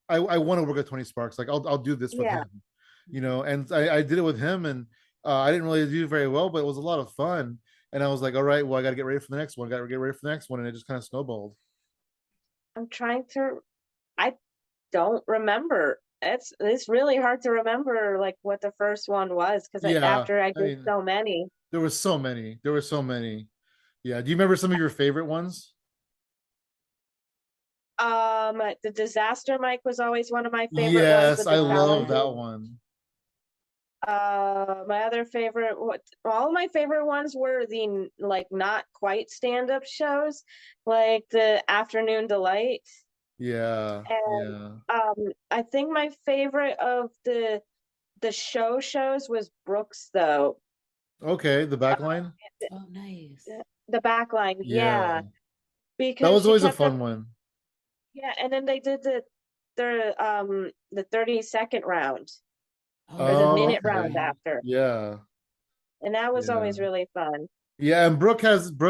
I want to work with Tony Sparks. Like I'll do this with Yeah. him, and I did it with him, and I didn't really do very well, but it was a lot of fun. And I was like, all right, well, I gotta get ready for the next one, gotta get ready for the next one, and it just kind of snowballed. I'm trying to, I don't remember. It's really hard to remember like what the first one was because Yeah, after I I did mean, so many. there were so many. Yeah, do you remember some of your favorite ones? The disaster mic was always one of my favorite ones Yes, with I the love challenges. that one. My other favorite, what all of my favorite ones were the like not quite stand-up shows, like the Afternoon Delight. Yeah, And yeah. I think my favorite of the shows was Brooks though. Okay, the Uh, back line. Oh, nice. the back line, Yeah, yeah, that because was she always a kept up, fun one. yeah, and then they did the 30-second round Oh, or the Oh, minute yeah. round okay. after, Yeah, and that was yeah. always really fun. Yeah, and Brooke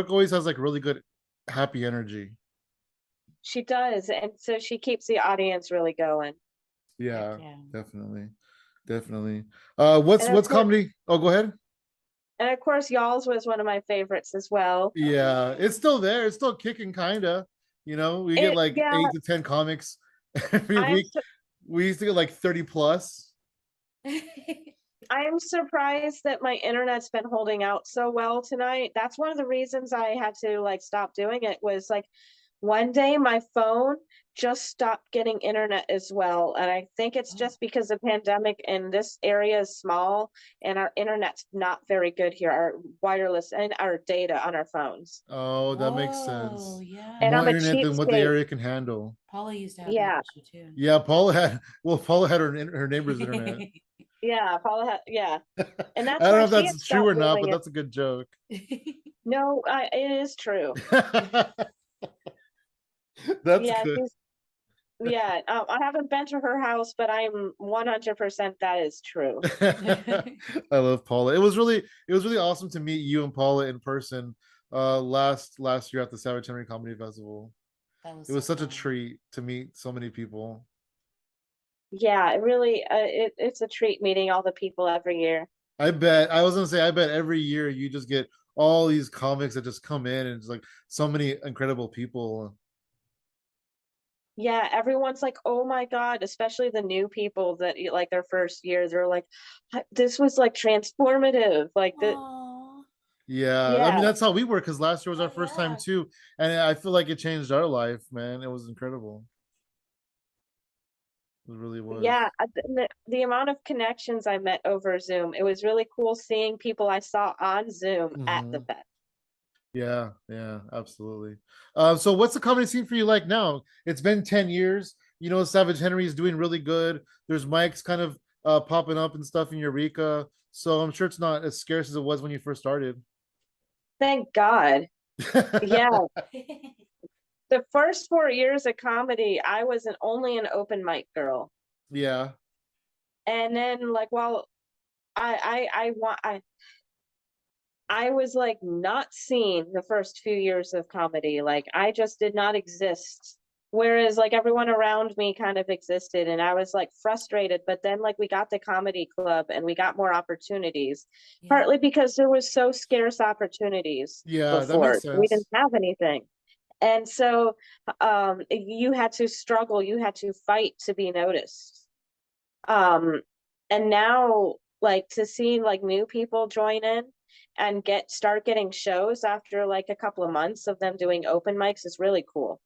always has like really good happy energy. She does, and so she keeps the audience really going. Heck Yeah, yeah. definitely. Definitely. What's And of what's course, comedy? Oh, go ahead. Y'all's was one of my favorites as well. Yeah, it's still there. It's still kicking kinda. We get like Yeah, 8 to 10 comics every I am week. We used to get like 30 plus. I am surprised that my internet's been holding out so well tonight. That's one of the reasons I had to like stop doing it was like one day my phone just stopped getting internet as well. And I think it's Oh, just because the pandemic and this area is small and our internet's not very good here, our wireless and our data on our phones. Oh, that makes oh, sense. And More I'm a yeah. internet than what the cheapskate. area can handle. Paula used to have that Yeah, issue too. Yeah, Paula had her neighbor's internet. yeah, Paula yeah. I And that's don't know why if she had that's true stopped or not, doing but it. that's a good joke. No, it is true. That's Yeah, good. yeah, I haven't been to her house, but I'm 100% that is true. I love Paula. It was really awesome to meet you and Paula in person last year at the Savage Henry Comedy Festival. That was It was so such a fun. treat to meet so many people. Yeah, it really it's a treat meeting all the people every year. I bet every year you just get all these comics that just come in and it's like so many incredible people. Yeah, everyone's like, "Oh my God," especially the new people that like their first year, they're like, This was like transformative." Like the Oh, Yeah, I yeah, mean that's how we were because last year was our oh first time yeah. too, and I feel like it changed our life, man. It was incredible. It really was. yeah, the amount of connections I met over Zoom, it was really cool seeing people I saw on Zoom at the Hmm. fest. Yeah, yeah, absolutely. So what's the comedy scene for you like now? It's been 10 years. Savage Henry is doing really good. There's mics kind of popping up and stuff in Eureka. So I'm sure it's not as scarce as it was when you first started. Thank God. Yeah, the first 4 years of comedy, I was only an open mic girl. Yeah. And then like while I was like not seen the first few years of comedy. Like I just did not exist. Whereas like everyone around me kind of existed and I was like frustrated. But then like we got the comedy club and we got more opportunities, Yeah. partly because there was so scarce opportunities Yeah, that makes before. We didn't sense. have anything. And so you had to struggle, you had to fight to be noticed. Um, and now like to see like new people join in and start getting shows after like a couple of months of them doing open mics is really cool.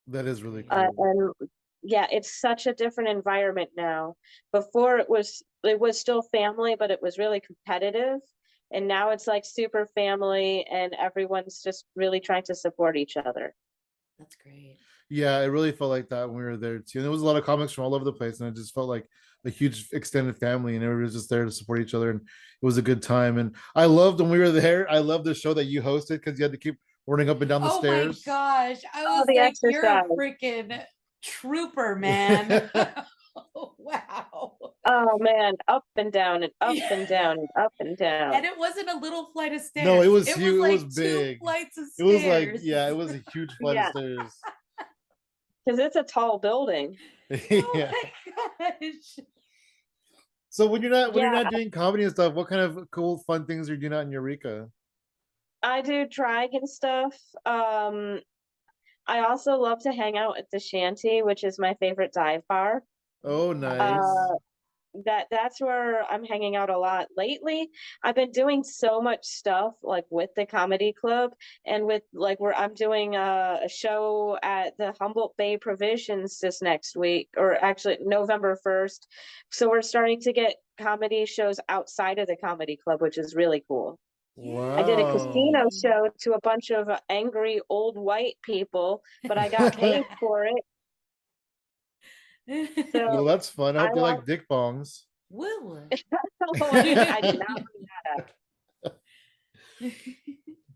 That is really Right. cool. And yeah, it's such a different environment now. Before it was still family, but it was really competitive. And now it's like super family and everyone's just really trying to support each other. That's great. Yeah, it really felt like that when we were there too. And there was a lot of comics from all over the place, and it just felt like a huge extended family, and everybody was just there to support each other, and it was a good time. And I loved when we were there. I loved the show that you hosted because you had to keep running up and down the Oh my stairs. gosh. I Oh, was the like, you're a exercise. freaking trooper, man. Oh, wow. Oh man, up and down and up and down and up and down. And it wasn't a little flight of stairs. No, it was It huge. was It was like big. 2 flights of It was like, stairs. yeah, it was a huge flight of Yeah. stairs. Because it's a tall building. Oh Yeah. my gosh. So when you're Yeah, not doing comedy and stuff, what kind of cool, fun things are you doing out in Eureka? I do drag and stuff. I also love to hang out at the Shanty, which is my favorite dive bar. Oh, nice. Uh, that's where I'm hanging out a lot lately. I've been doing so much stuff like with the comedy club and with like where I'm doing a show at the Humboldt Bay Provisions this next week, or actually November 1st. So we're starting to get comedy shows outside of the comedy club, which is really cool. I did a casino Wow. show to a bunch of angry old white people, but I got paid for it. Well, So that's fun. I I hope they love. like dick bongs. Woo. Oh, I did not bring that up.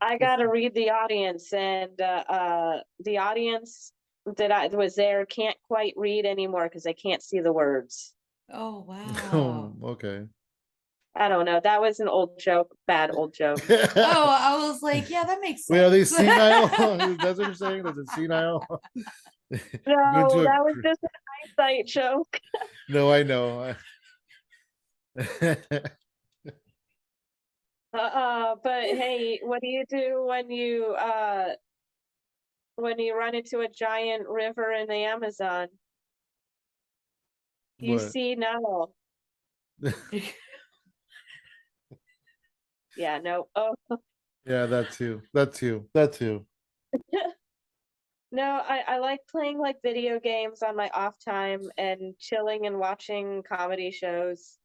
I got to read the audience, and the audience that I was there can't quite read anymore because they can't see the words. Oh Oh, wow. okay. I don't know. That was an old joke, bad old joke. Oh, I was like, yeah, that makes sense. Wait, are they senile? That's what you're saying? Is it senile? No, that was just an eyesight joke. No, I know. But hey, what do you do when you run into a giant river in the Amazon? You What? see no. Yeah, no. Oh. Yeah, that too. That too. That too. No, I like playing like video games on my off time and chilling and watching comedy shows.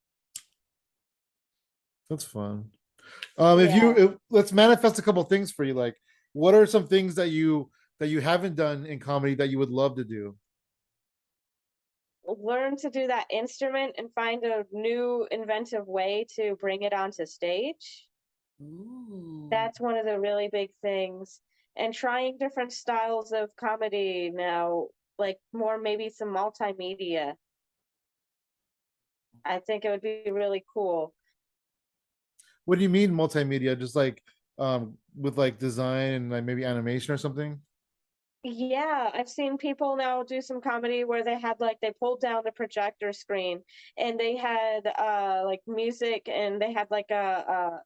That's fun. Yeah. Let's manifest a couple things for you. Like, what are some things that you haven't done in comedy that you would love to do? Learn to do that instrument and find a new inventive way to bring it onto stage. Ooh. That's one of the really big things. And trying different styles of comedy now, like more maybe some multimedia. I think it would be really cool. What do you mean multimedia? Just like with like design and like maybe animation or something? Yeah, I've seen people now do some comedy where they had like they pulled down the projector screen and they had like music and they had like a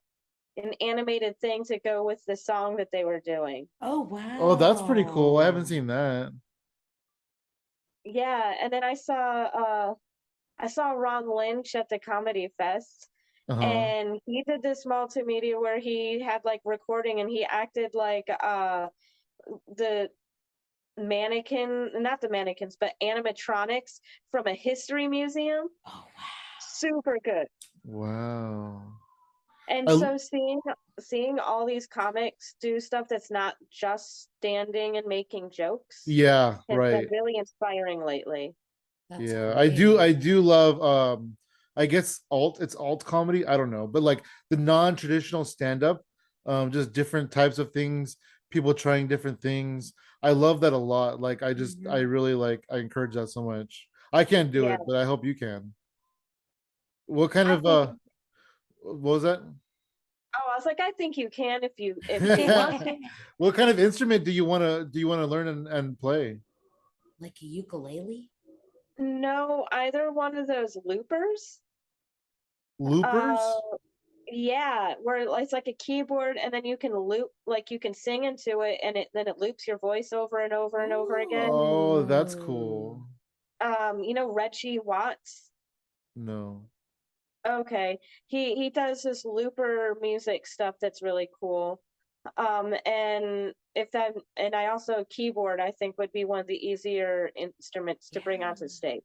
an animated thing to go with the song that they were doing. Oh wow. Oh, that's pretty cool. I haven't seen that. Yeah, and then I saw Ron Lynch at the Comedy Fest, Uh-huh. and he did this multimedia where he had like recording and he acted like the mannequin, not the mannequins, but animatronics from a history museum. Oh wow. Super good. Wow. And I so seeing all these comics do stuff that's not just standing and making jokes yeah, has been right. really inspiring lately. That's Yeah, great. I do love I guess it's alt comedy, I don't know, but like the non-traditional stand-up, just different types of things, people trying different things. I love that a lot. Like I Mhm. really like I encourage that so much. I can't do Yeah, it, but I hope you can. What kind I of think. what was that? Oh, I was like, I think you can if you want to. What kind of instrument do you want to learn and play? Like a ukulele? No, either one of those loopers. Uh, Loopers? yeah, where it's like a keyboard and then you can loop, like you can sing into it and it loops your voice over and over and over again. Oh, that's Ooh. cool. You know Reggie Watts? No. Okay. He does this looper music stuff that's really cool. And if that and I also keyboard I think would be one of the easier instruments to bring Yeah. onto stage.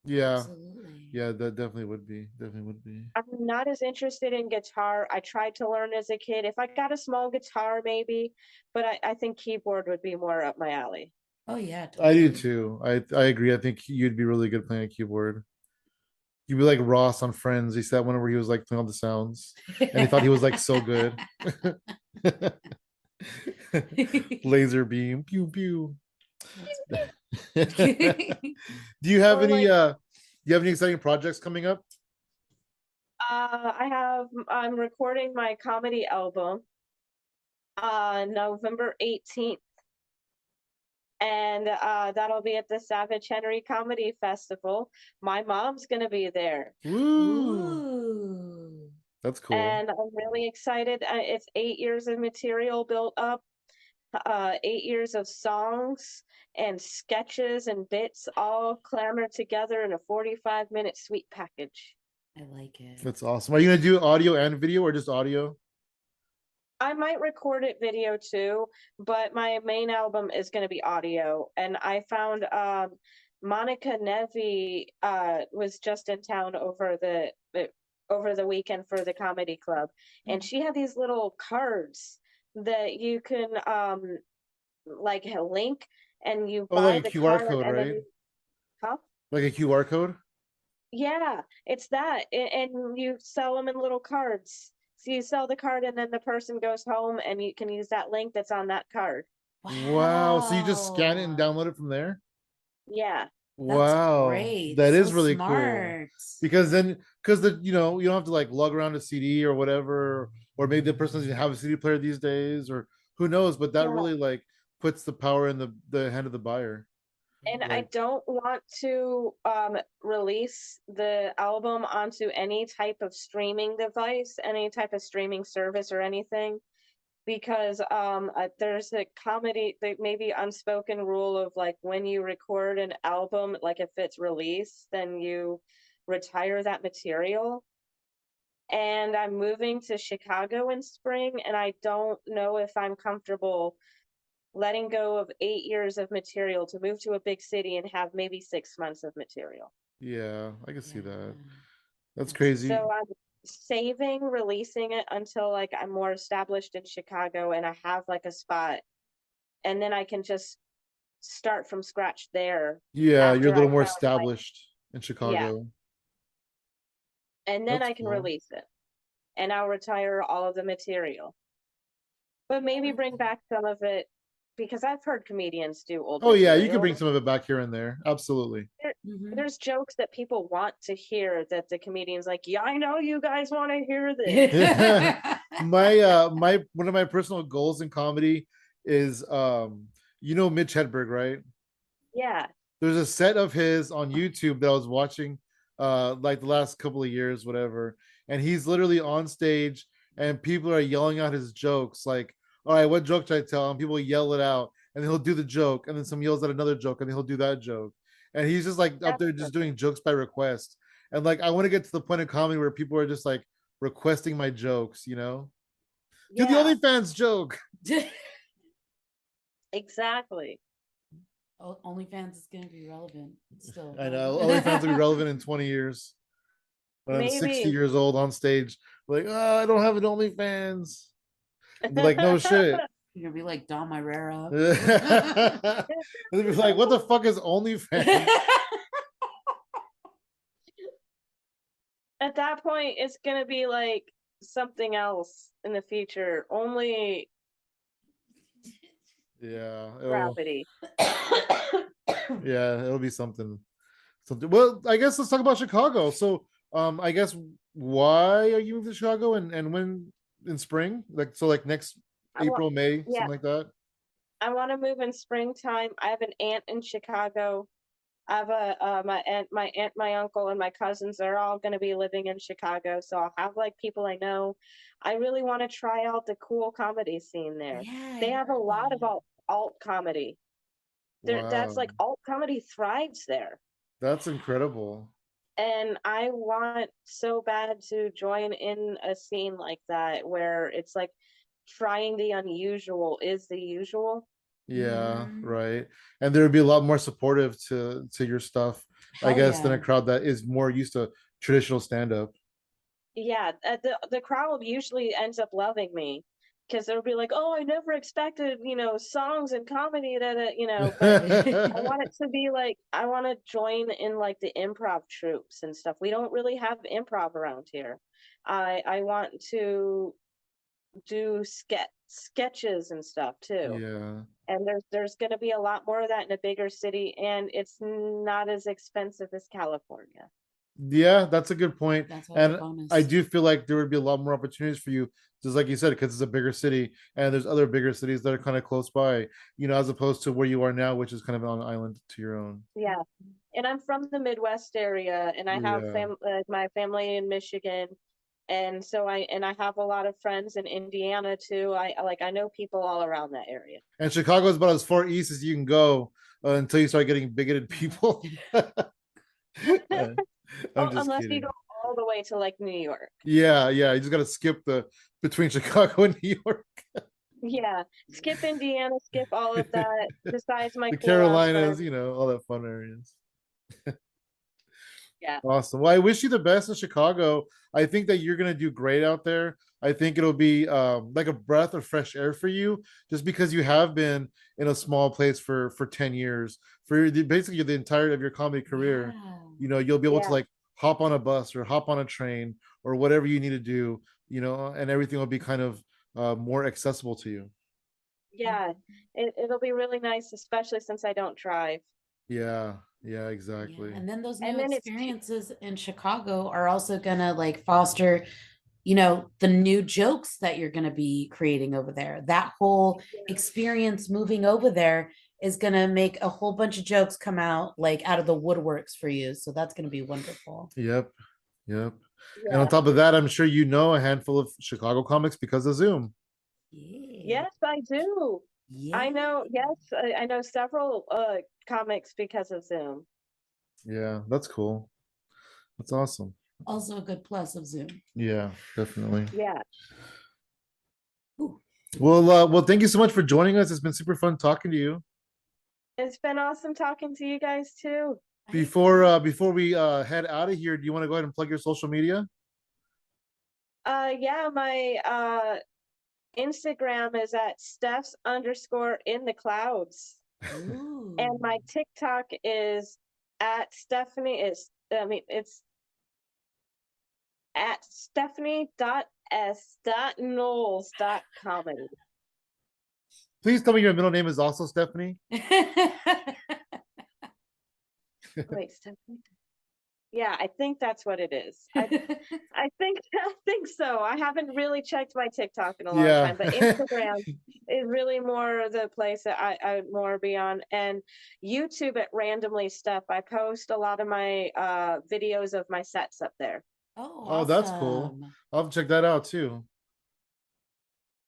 Yeah, Absolutely. yeah, that definitely would be. Definitely would be. I'm not as interested in guitar. I tried to learn as a kid. If I got a small guitar, maybe, but I think keyboard would be more up my alley. Oh yeah, I do totally. too. I agree. I think you'd be really good playing a keyboard. You'd be like Ross on Friends. He said one where he was like playing all the sounds, and he thought he was like so good. Laser beam, pew pew. That's Do you have Or any like, do you have any exciting projects coming up? I'm recording my comedy album November 18th, and that'll be at the Savage Henry Comedy Festival. My mom's gonna be there, Woo, Ooh. that's cool. and I'm really excited. It's 8 years of material built up, 8 years of songs and sketches and bits all clamored together in a 45-minute sweet package. I like it. That's awesome. Are you gonna do audio and video or just audio? I might record it video too, but my main album is going to be audio. And I found Monica Nevi was just in town over the weekend for the comedy club, and she had these little cards that you can like link, and you Oh, like buy a the QR card, code, and then right? huh? Like a QR code? Yeah, it's that. And you sell them in little cards. So you sell the card and then the person goes home and you can use that link that's on that card. Wow. So you just scan it and Wow. download it from there? Yeah. That's Wow. great. That So is really cool. smart. Because then, because you don't have to like lug around a CD or whatever, or maybe the person doesn't have a CD player these days, or who knows, but that Yeah. really like puts the power in the hand of the buyer. And I Like, don't want to release the album onto any type of streaming device, any type of streaming service or anything, because there's a comedy, maybe unspoken rule of like when you record an album, like if it's released, then you retire that material. And I'm moving to Chicago in spring, and I don't know if I'm comfortable letting go of 8 years of material to move to a big city and have maybe 6 months of material. yeah, I can see Yeah. that. That's crazy. So I'm saving releasing it until like I'm more established in Chicago and I have like a spot, and then I can just start from scratch there Yeah, you're a after I little more found like, established in yeah, Chicago. and then That's I can cool. release it and I'll retire all of the material. But I maybe like bring that. back some of it because I've heard comedians do old Oh yeah, you can material. bring some of it back here and there. Absolutely. Mhm. There's jokes that people want to hear that the comedian's like, yeah, I know you guys want to hear this. My one of my personal goals in comedy is you know Mitch Hedberg, right? Yeah, There's a set of his on YouTube that I was watching like the last couple of years, whatever. And he's literally on stage and people are yelling out his jokes, like, all right, what joke should I tell? And people yell it out, and then he'll do the joke, and then some yells at another joke, and then he'll do that joke. And he's just like up that's there just doing jokes by request. And like I want to get to the point of comedy where people are just like requesting my jokes, you know? Do the yeah, OnlyFans joke. exactly. OnlyFans is going to be relevant still. I But know OnlyFans will be relevant in 20 years. When I'm 60 Maybe. years old on stage, like, oh, I don't have an OnlyFans. And they're like, no shit. You're going to be like Dom Irera. And they'd be like, what the fuck is OnlyFans? At that point, it's gonna be like something else in the future. Only Yeah, gravity. it'll be something. Something. Well, I guess let's talk about Chicago. So, I guess why are you moving to Chicago and when in spring? Like so, like next I want, April, May, yeah, something like that. I want to move in springtime. I have an aunt in Chicago. I have my uncle, and my cousins are all going to be living in Chicago. So I'll have like people I know. I really want to try out the cool comedy scene there. Yeah, They I have a heard lot of that. alt comedy. That's Wow, like alt comedy thrives there. that's incredible. And I want so bad to join in a scene like that where it's like trying the unusual is the usual. Yeah, Mhm. right. And there would be a lot more supportive to your stuff. I Hell guess, than a yeah. crowd that is more used to traditional stand-up. Yeah, the crowd usually ends up loving me because they'll be like, "Oh, I never expected, songs and comedy that. But I want it to be like I want to join in like the improv troops and stuff. We don't really have improv around here. I want to do sketches and stuff too. Yeah. And there's going to be a lot more of that in a bigger city, and it's not as expensive as California. Yeah, that's a good point. That's always a And I bonus. do feel like there would be a lot more opportunities for you, just like you said, because it's a bigger city and there's other bigger cities that are kind of close by, as opposed to where you are now, which is kind of on an island to your own. Yeah. And I'm from the Midwest area, and I have Yeah. my family in Michigan, and so I have a lot of friends in Indiana too. I know people all around that area. And Chicago is about as far east as you can go until you start getting bigoted people. I'm Oh, just unless you kidding. go all the way to like New York. Yeah, yeah. You just gotta skip the between Chicago and New York. Yeah, skip Indiana, skip all of that. Besides my The cool ass Carolinas, friends. all that fun areas. Yeah, Awesome. Well, I wish you the best in Chicago. I think that you're gonna do great out there. I think it'll be like a breath of fresh air for you, just because you have been in a small place for 10 years, for basically the entire of your comedy career. Yeah. You'll be able to yeah, like hop on a bus or hop on a train or whatever you need to do, and everything will be kind of more accessible to you. yeah. It'll be really nice, especially since I don't drive. Yeah, yeah, Yeah. exactly. And then those new And then it's experiences in Chicago are also gonna like foster, the new jokes that you're gonna be creating over there. That whole experience moving over there is gonna make a whole bunch of jokes come out like out of the woodworks for you. So that's gonna be wonderful. Yep, yep. And on yeah. top of that, I'm sure you know a handful of Chicago comics because of Zoom. Yeah. Yes, I do. Yeah. I know. Yes, I know several comics because of Zoom. Yeah, that's cool. That's awesome. Also a good plus of Zoom. Yeah, definitely. Yeah, Ooh. Well, thank you so much for joining us. It's been super fun talking to you. it's been awesome talking to you guys too. Before we head out of here, do you want to go ahead and plug your social media? Yeah, my Instagram is at Steph's _ in the clouds. And my Ooh. TikTok is at Stephanie is I mean it's at Stephanie.s.knowles.comedy. Please tell me your middle name is also Stephanie. Wait, Stephanie? Yeah, I think that's what it is. I think so. I haven't really checked my TikTok in a long Yeah. time, but Instagram is really more the place that I would more be on. And YouTube at Randomly Stuff. I post a lot of my videos of my sets up there. Oh, Oh, that's cool. awesome. I'll have to check that out too.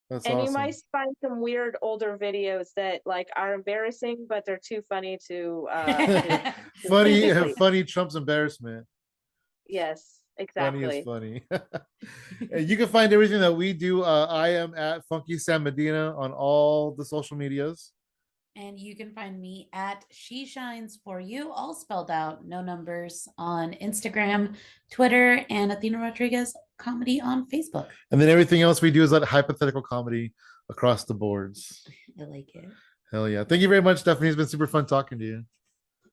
That's And you awesome. might find some weird older videos that like are embarrassing, but they're too funny to Funny, delete. funny Trump's embarrassment. Yes, Funny is exactly. funny. And you can find everything that we do. I am at Funky Sam Medina on all the social medias. And you can find me at She Shines For You, all spelled out, no numbers, on Instagram, Twitter, and Athena Rodriguez Comedy on Facebook. And then everything else we do is at Hypothetical Comedy across the boards. I like it. Hell yeah. Thank you very much, Stephanie. It's been super fun talking to you.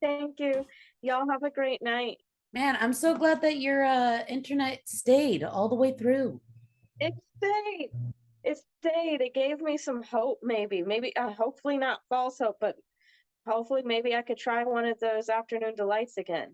Thank you. Y'all have a great night. Man, I'm so glad that your internet stayed all the way through. It stayed. It stayed. It gave me some hope, maybe. Maybe, hopefully not false hope, but hopefully maybe I could try one of those afternoon delights again.